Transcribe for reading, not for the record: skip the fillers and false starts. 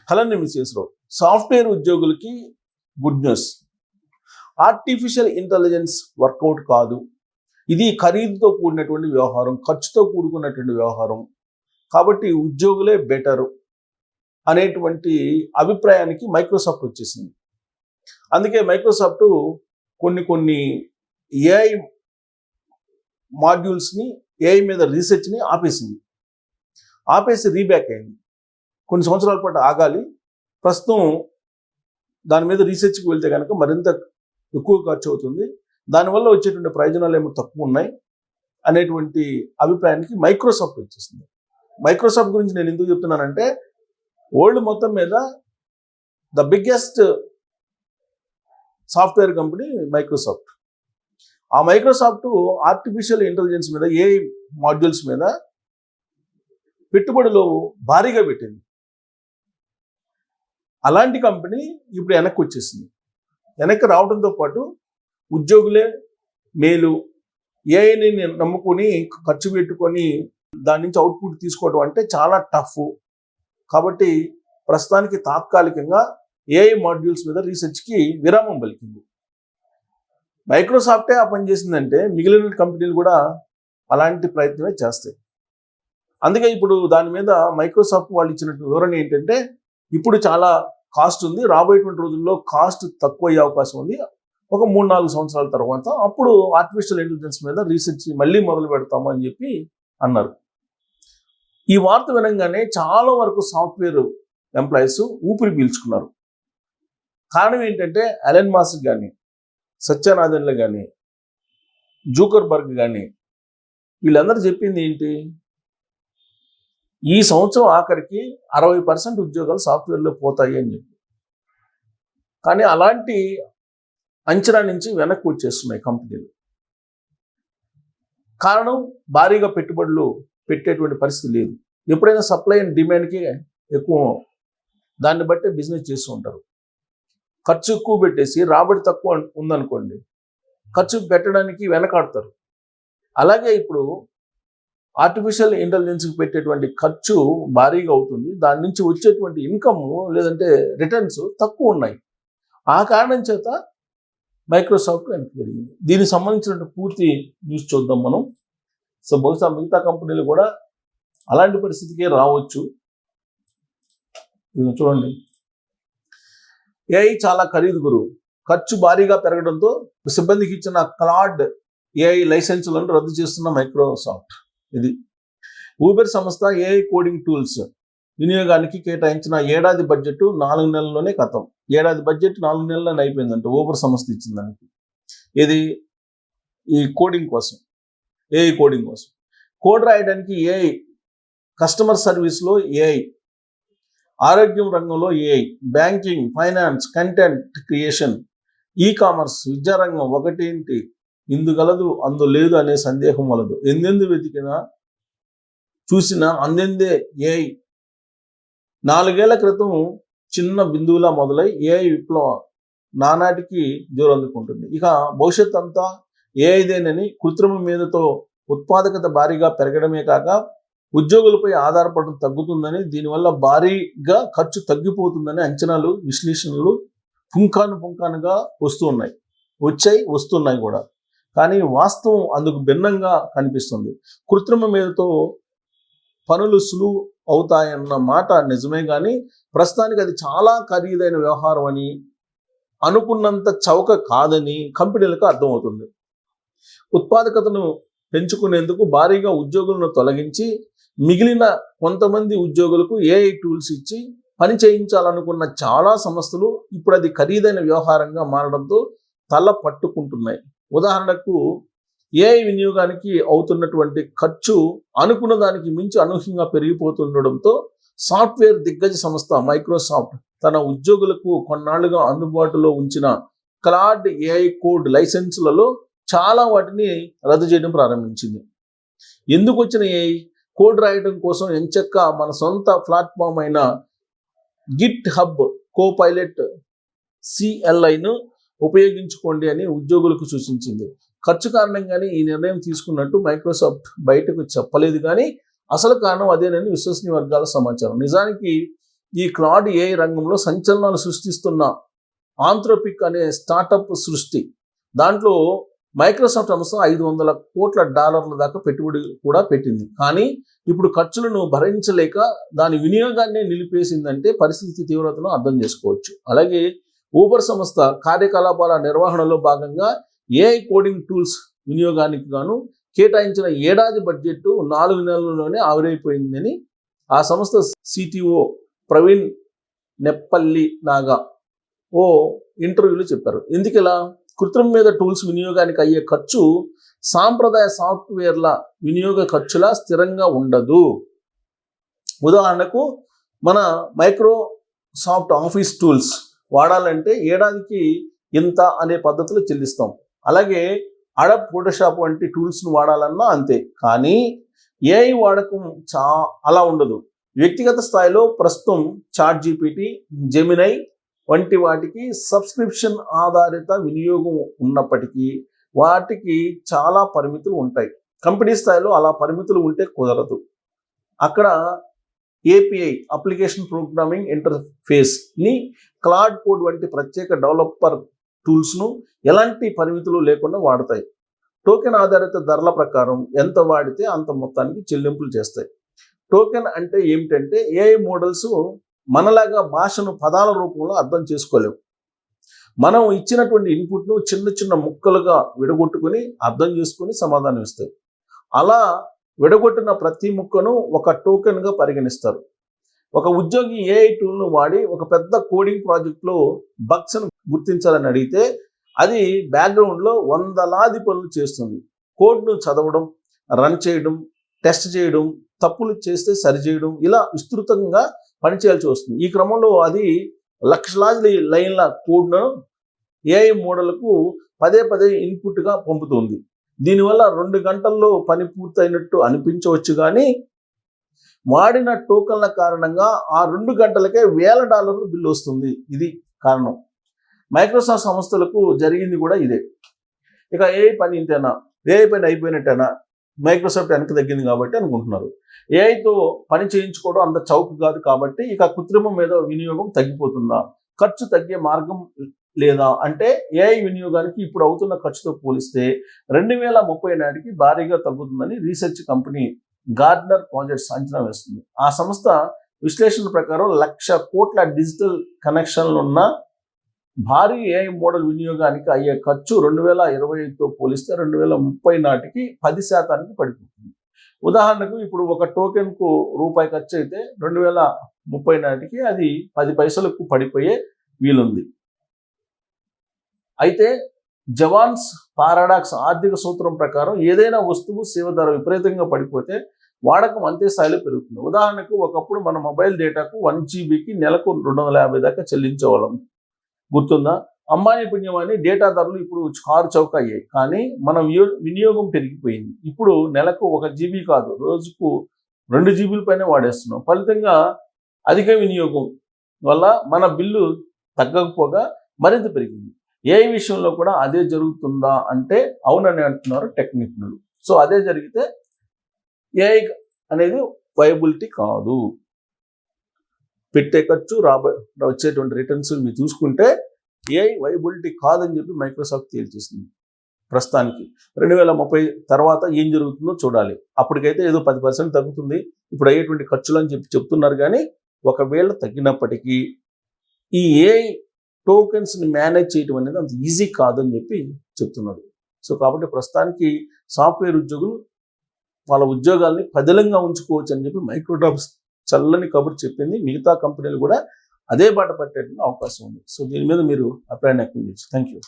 కలర్ని మిస్ చేసారు. సాఫ్ట్వేర్ ఉద్యోగులకి good news. Artificial intelligence work out కాదు. ఇది ఖరీదుతో కూడినటువంటి వ్యవహారం, ఖర్చుతో కూడుకున్నటువంటి వ్యవహారం. కాబట్టి ఉద్యోగులే బెటరు అనేటువంటి అభిప్రాయానికి మైక్రోసాఫ్ట్ వచ్చేసింది. అందుకే మైక్రోసాఫ్ట్ కొన్ని ఏఐ మాడ్యూల్స్ని, ఏఐ మీద రీసెర్చ్ని ఆపేసి రీబ్యాక్ అయింది. కొన్ని సంవత్సరాల పాటు ఆగాలి. ప్రస్తుతం దాని మీద రీసెర్చ్కి వెళ్తే కనుక మరింత ఎక్కువ ఖర్చు అవుతుంది, దానివల్ల వచ్చేటువంటి ప్రయోజనాలు ఏమో తక్కువ ఉన్నాయి అనేటువంటి అభిప్రాయానికి మైక్రోసాఫ్ట్ వచ్చేసింది. మైక్రోసాఫ్ట్ గురించి నేను ఎందుకు చెప్తున్నానంటే, వరల్డ్ మొత్తం మీద the biggest software company Microsoft. ఆ మైక్రోసాఫ్ట్ ఆర్టిఫిషియల్ ఇంటెలిజెన్స్ మీద, ఏఐ మాడ్యూల్స్ మీద పెట్టుబడులు భారీగా పెట్టింది. అలాంటి కంపెనీ ఇప్పుడు వెనక్కి వచ్చేసింది. వెనక్కి రావడంతో పాటు ఉద్యోగులే మేలు, ఏఐని నమ్ముకొని ఖర్చు పెట్టుకొని దాని నుంచి అవుట్పుట్ తీసుకోవడం అంటే చాలా టఫ్. కాబట్టి ప్రస్తుతానికి తాత్కాలికంగా ఏఐ మాడ్యూల్స్ మీద రీసెర్చ్కి విరామం పలికింది. మైక్రోసాఫ్టే ఆ పని చేసిందంటే మిగిలిన కంపెనీలు కూడా అలాంటి ప్రయత్నమే చేస్తాయి. అందుకే ఇప్పుడు దాని మీద మైక్రోసాఫ్ట్ వాళ్ళు ఇచ్చిన వివరణ ఏంటంటే, ఇప్పుడు చాలా కాస్ట్ ఉంది, రాబోయేటువంటి రోజుల్లో కాస్ట్ తక్కువ అయ్యే అవకాశం ఉంది. ఒక 3-4 సంవత్సరాల తర్వాత అప్పుడు ఆర్టిఫిషియల్ ఇంటెలిజెన్స్ మీద రీసెర్చ్ మళ్ళీ మొదలు పెడతాము అని చెప్పి అన్నారు. ఈ వార్త వినంగానే చాలా వరకు సాఫ్ట్వేర్ ఎంప్లాయీస్ ఊపిరి పీల్చుకున్నారు. కారణం ఏంటంటే, ఎలన్ మాస్క్ కానీ, సత్యనాదెన్ల కానీ, జూకర్బర్గ్ కానీ వీళ్ళందరూ చెప్పింది ఏంటి? ఈ సంవత్సరం ఆఖరికి 60% ఉద్యోగాలు సాఫ్ట్వేర్లో పోతాయి అని చెప్పి. కానీ అలాంటి అంచనా నుంచి వెనక్కి వచ్చేస్తున్నాయి కంపెనీలు. కారణం, భారీగా పెట్టుబడులు పెట్టేటువంటి పరిస్థితి లేదు. ఎప్పుడైనా సప్లై అండ్ డిమాండ్కి ఎక్కువ, దాన్ని బట్టే బిజినెస్ చేస్తూ ఉంటారు. ఖర్చు ఎక్కువ పెట్టేసి రాబడి తక్కువ ఉందనుకోండి, ఖర్చు పెట్టడానికి వెనకాడతారు. అలాగే ఇప్పుడు ఆర్టిఫిషియల్ ఇంటెలిజెన్స్కి పెట్టేటువంటి ఖర్చు భారీగా అవుతుంది, దాని నుంచి వచ్చేటువంటి ఇన్కమ్ లేదంటే రిటర్న్స్ తక్కువ ఉన్నాయి. ఆ కారణం చేత మైక్రోసాఫ్ట్ వెనక్కి జరిగింది. దీనికి సంబంధించిన పూర్తి న్యూస్ చూద్దాం మనం. సో బహుశా మిగతా కంపెనీలు కూడా అలాంటి పరిస్థితికే రావచ్చు. ఇది చూడండి, ఏఐ చాలా ఖరీదు గురువు, ఖర్చు భారీగా పెరగడంతో సిబ్బందికి ఇచ్చిన క్లాడ్ ఏఐ లైసెన్సులను రద్దు చేస్తున్న మైక్రోసాఫ్ట్. ఇది ఊబర్ సంస్థ ఏఐ కోడింగ్ టూల్స్ వినియోగానికి కేటాయించిన ఏడాది బడ్జెట్ 4 నెలల్లోనే ఖతం. ఏడాది బడ్జెట్ 4 నెలల్లోనే అయిపోయిందంట ఊబర్ సంస్థ ఇచ్చిన దానికి. ఇది ఈ కోడింగ్ కోసం, ఏఐ కోడింగ్ కోసం. కోడ్ రాయడానికి ఏఐ, కస్టమర్ సర్వీస్లో ఏఐ, ఆరోగ్యం రంగంలో AI, banking, finance, content creation, e commerce, విద్యారంగం ఒకటేంటి ఇందుగలదు అందు లేదు అనే సందేహం వలదు. ఎందెందు వెతికినా చూసినా అందెందే ఏఐ. 4 ఏళ్ల క్రితం చిన్న బిందువులా మొదలై ఏఐ విప్లవం నానాటికి జోరందుకుంటుంది. ఇక భవిష్యత్ అంతా ఏఐదేనని కృత్రిమ మీదతో ఉత్పాదకత భారీగా పెరగడమే కాక ఉద్యోగులపై ఆధారపడడం తగ్గుతుందని, దీనివల్ల భారీగా ఖర్చు తగ్గిపోతుందని అంచనాలు, విశ్లేషణలు పుంఖానుగా వస్తున్నాయి కూడా. కానీ వాస్తవం అందుకు భిన్నంగా కనిపిస్తుంది. కృత్రిమ మీదతో పనులు సులువు అవుతాయన్న మాట నిజమే, కానీ ప్రస్తుతానికి అది చాలా ఖరీదైన వ్యవహారం అని, అనుకున్నంత చౌక కాదని కంపెనీలకు అర్థమవుతుంది. ఉత్పాదకతను పెంచుకునేందుకు భారీగా ఉద్యోగులను తొలగించి మిగిలిన కొంతమంది ఉద్యోగులకు ఏఐ టూల్స్ ఇచ్చి పని చేయించాలనుకున్న చాలా సంస్థలు ఇప్పుడు అది ఖరీదైన వ్యవహారంగా మారడంతో తల పట్టుకుంటున్నాయి. ఉదాహరణకు ఏఐ వినియోగానికి అవుతున్నటువంటి ఖర్చు అనుకున్న దానికి మించి అనూహ్యంగా పెరిగిపోతుండడంతో సాఫ్ట్వేర్ దిగ్గజ సంస్థ మైక్రోసాఫ్ట్ తన ఉద్యోగులకు కొన్నాళ్లుగా అందుబాటులో ఉంచిన క్లాడ్ ఏఐ కోడ్ లైసెన్సులలో చాలా వాటిని రద్దు చేయడం ప్రారంభించింది. ఎందుకు వచ్చిన ఏఐ కోడ్ రాయడం కోసం ఎంచక్క మన సొంత ప్లాట్ఫామ్ అయిన గిట్ హబ్ కోపైలట్ CLIను ఉపయోగించుకోండి అని ఉద్యోగులకు సూచించింది. ఖర్చు కారణంగానే ఈ నిర్ణయం తీసుకున్నట్టు మైక్రోసాఫ్ట్ బయటకు చెప్పలేదు, కానీ అసలు కారణం అదేనని విశ్వసనీయ వర్గాల సమాచారం. నిజానికి ఈ క్లాడ్ ఏఐ రంగంలో సంచలనాలు సృష్టిస్తున్న ఆంథ్రోపిక్ అనే స్టార్టప్ సృష్టి. దాంట్లో మైక్రోసాఫ్ట్ సంస్థ $500 కోట్ల దాకా పెట్టుబడి కూడా పెట్టింది. కానీ ఇప్పుడు ఖర్చులను భరించలేక దాని వినియోగాన్ని నిలిపేసిందంటే పరిస్థితి తీవ్రతను అర్థం చేసుకోవచ్చు. అలాగే ఊబర్ సంస్థ కార్యకలాపాల నిర్వహణలో భాగంగా ఏఐ కోడింగ్ టూల్స్ వినియోగానికి గాను కేటాయించిన ఏడాది బడ్జెట్ 4 నెలల్లోనే ఆవిరైపోయిందని ఆ సంస్థ సిటిఓ ప్రవీణ్ నెప్పల్లి నాగా ఓ ఇంటర్వ్యూలో చెప్పారు. ఎందుకిలా? కృత్రిమ మీద టూల్స్ వినియోగానికి అయ్యే ఖర్చు సాంప్రదాయ సాఫ్ట్వేర్ల వినియోగ ఖర్చులా స్థిరంగా ఉండదు. ఉదాహరణకు మన మైక్రోసాఫ్ట్ ఆఫీస్ టూల్స్ వాడాలంటే ఏడాదికి ఇంత అనే పద్ధతిలో చెల్లిస్తాం. అలాగే అడబ్ ఫోటోషాప్ వంటి టూల్స్ను వాడాలన్నా అంతే. కానీ ఏఐ వాడకం అలా ఉండదు. వ్యక్తిగత స్థాయిలో ప్రస్తుతం చాట్ జీపీటీ, జెమినై వంటి వాటికి సబ్స్క్రిప్షన్ ఆధారిత వినియోగం ఉన్నప్పటికీ వాటికి చాలా పరిమితులు ఉంటాయి. కంపెనీ స్థాయిలో అలా పరిమితులు ఉంటే కుదరదు. అక్కడ ఏపీఐ అప్లికేషన్ ప్రోగ్రామింగ్ ఇంటర్ఫేస్ని క్లాడ్ కోడ్ వంటి ప్రత్యేక డెవలపర్ టూల్స్ను ఎలాంటి పరిమితులు లేకుండా వాడతాయి. టోకెన్ ఆధారిత ధరల ప్రకారం ఎంత వాడితే అంత మొత్తానికి చెల్లింపులు చేస్తాయి. టోకెన్ అంటే ఏమిటంటే ఏఐ మోడల్స్ మనలాగా భాషను పదాల రూపంలో అర్థం చేసుకోలేవు. మనం ఇచ్చినటువంటి ఇన్పుట్ను చిన్న చిన్న ముక్కలుగా విడగొట్టుకుని అర్థం చేసుకుని సమాధానం ఇస్తాయి. అలా విడగొట్టిన ప్రతి ముక్కను ఒక టోకెన్గా పరిగణిస్తారు. ఒక ఉద్యోగి ఏఐ టూల్ను వాడి ఒక పెద్ద కోడింగ్ ప్రాజెక్ట్లో బగ్స్ను గుర్తించాలని అడిగితే అది బ్యాక్గ్రౌండ్లో వందలాది పనులు చేస్తుంది. కోడ్ను చదవడం, రన్ చేయడం, టెస్ట్ చేయడం, తప్పులు చేస్తే సరిచేయడం, ఇలా విస్తృతంగా పనిచేయాల్సి వస్తుంది. ఈ క్రమంలో అది లక్షలాది లైన్ల కోడ్ను ఏఐ మోడల్కు పదే ఇన్పుట్గా పంపుతుంది. దీనివల్ల 2 గంటల్లో పని పూర్తయినట్టు అనిపించవచ్చు, కానీ వాడిన టోకన్ల కారణంగా ఆ 2 గంటలకే $1000 బిల్లు వస్తుంది. ఇది కారణం. మైక్రోసాఫ్ట్ సంస్థలకు జరిగింది కూడా ఇదే. ఇక ఏఐ పని ఇంతేనా, ఏఐ పని అయిపోయినట్టేనా, మైక్రోసాఫ్ట్ వెనక్కి తగ్గింది కాబట్టి అనుకుంటున్నారు. ఏఐతో పని చేయించుకోవడం అంత చౌక కాదు కాబట్టి ఇక కృత్రిమం మీద వినియోగం తగ్గిపోతుందా, ఖర్చు తగ్గే మార్గం లేదా అంటే ఏఐ వినియోగానికి ఇప్పుడు అవుతున్న ఖర్చుతో పోలిస్తే 2030 నాటికి భారీగా తగ్గుతుందని రీసెర్చ్ కంపెనీ గార్డ్నర్ ప్రాజెక్ట్స్ అంచనా వేస్తుంది. ఆ సంస్థ విశ్లేషణ ప్రకారం 1,00,000 కోట్ల డిజిటల్ కనెక్షన్లున్న భారీ ఏఐ మోడల్ వినియోగానికి అయ్యే ఖర్చు 2025తో పోలిస్తే 2030 నాటికి 10% పడిపోతుంది. ఉదాహరణకు ఇప్పుడు ఒక టోకెన్కు రూపాయి ఖర్చు అయితే 2030 నాటికి అది 10 పైసలకు పడిపోయే వీలుంది. అయితే జవాన్స్ పారాడాక్స్ ఆర్థిక సూత్రం ప్రకారం ఏదైనా వస్తువు సేవ ధర విపరీతంగా పడిపోతే వాడకం అంతే స్థాయిలో పెరుగుతుంది. ఉదాహరణకు ఒకప్పుడు మన మొబైల్ డేటాకు 1 GBకి నెలకు 250 దాకా చెల్లించేవాళ్ళం. గుర్తుందా? అంబానీ పుణ్యమని డేటా ధరలు ఇప్పుడు కారు చౌక అయ్యాయి. కానీ మన వినియోగం పెరిగిపోయింది. ఇప్పుడు నెలకు 1 GB కాదు, రోజుకు 2 GB పైన వాడేస్తున్నాం. ఫలితంగా అధిక వినియోగం వల్ల మన బిల్లు తగ్గకపోగా మరింత పెరిగింది. ఏఐ విషయంలో కూడా అదే జరుగుతుందా అంటే అవునని అంటున్నారు టెక్నిక్లు. సో అదే జరిగితే ఏఐ అనేది వైబిలిటీ కాదు. పెట్టే ఖర్చు వచ్చేటువంటి రిటర్న్స్ మీరు చూసుకుంటే ఏఐ వైబిలిటీ కాదని చెప్పి మైక్రోసాఫ్ట్ తేల్చేసింది. ప్రస్తుతానికి 2030 తర్వాత ఏం జరుగుతుందో చూడాలి. అప్పటికైతే ఏదో 10% తగ్గుతుంది ఇప్పుడు అయ్యేటువంటి ఖర్చులు అని చెప్తున్నారు. కానీ ఒకవేళ తగ్గినప్పటికీ ఈ ఏఐ టోకెన్స్ని మేనేజ్ చేయడం అనేది అంత ఈజీ కాదని చెప్పి చెప్తున్నారు. సో కాబట్టి ప్రస్తుతానికి సాఫ్ట్వేర్ ఉద్యోగులు వాళ్ళ ఉద్యోగాల్ని పదిలంగా ఉంచుకోవచ్చు అని చెప్పి మైక్రోసాఫ్ట్ చల్లని కబురు చెప్పింది. మిగతా కంపెనీలు కూడా అదే బాట పట్టేటువంటి అవకాశం ఉంది. సో దీని మీద మీరు అభిప్రాయాన్ని వ్యక్తం చేయొచ్చు. Thank you.